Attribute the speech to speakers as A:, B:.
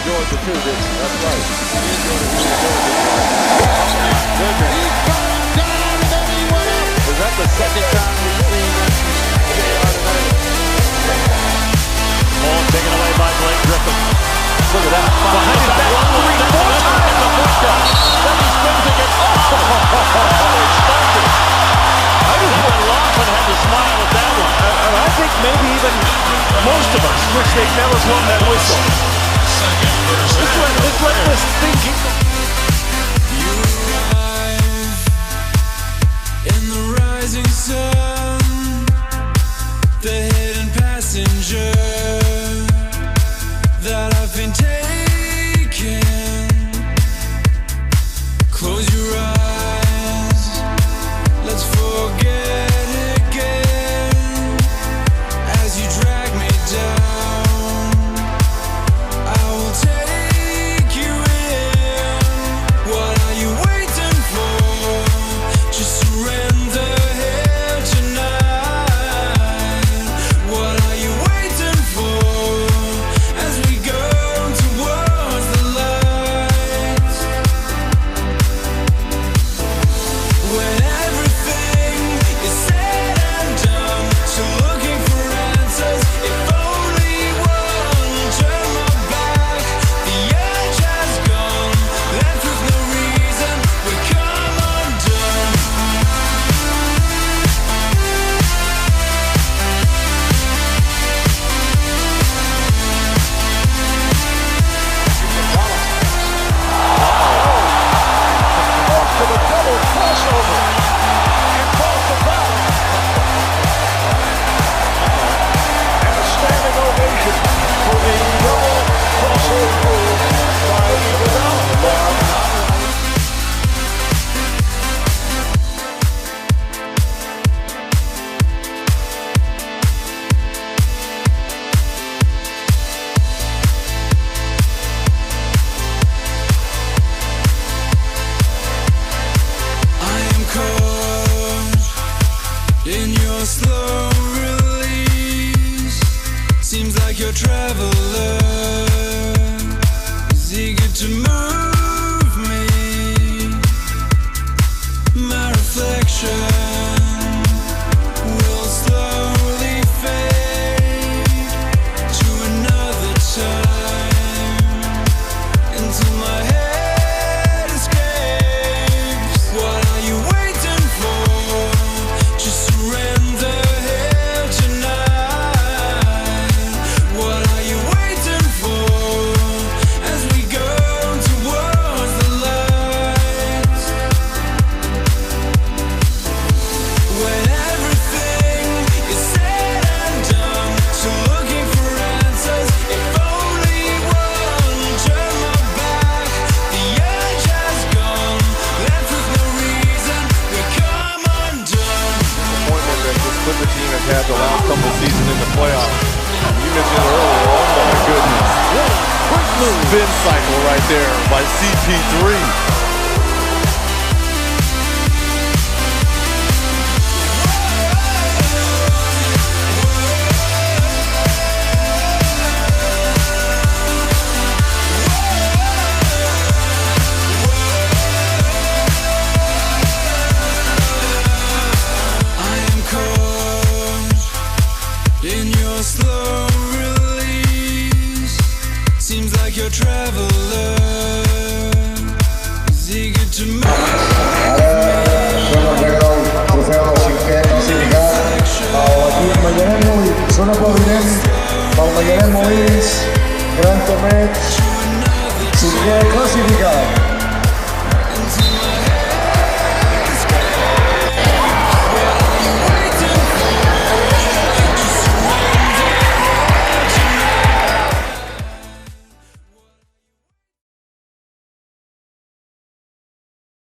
A: Georgia too, didn't he? That's right. Was that the second time we've seen JR tonight?
B: Ball taken away by Blake Griffin.
A: Look at that.
B: Behind his back, 3-4 times the point down. Then he spins against I just went off and had to smile at that one.
C: I think maybe even most of us wish they'd never blown that whistle. Just let this thing keep going.
D: You arrive in the rising sun, the hidden passenger that I've been taking. Close your eyes, let's forget again. As you drag me down, I will take you in. a traveler, is eager to move me. My reflection will slowly fade to another time until my head escapes. What are you waiting for? Just surrender here tonight. What are you waiting for as we go towards the lights? When everything is said and done, so looking for answers, if only one turn my back. The urge has gone, left with no reason, we come undone.
A: Disappointment that this Clipper team has had the last couple seasons in the playoffs. You mentioned it earlier. Oh my goodness. Spin cycle right there by CP3.
D: I am caught in your slow release. Seems like your traveler is eager to move.
E: Zona Provident, Palmeirense, Gran Torneig, cinquè classificat.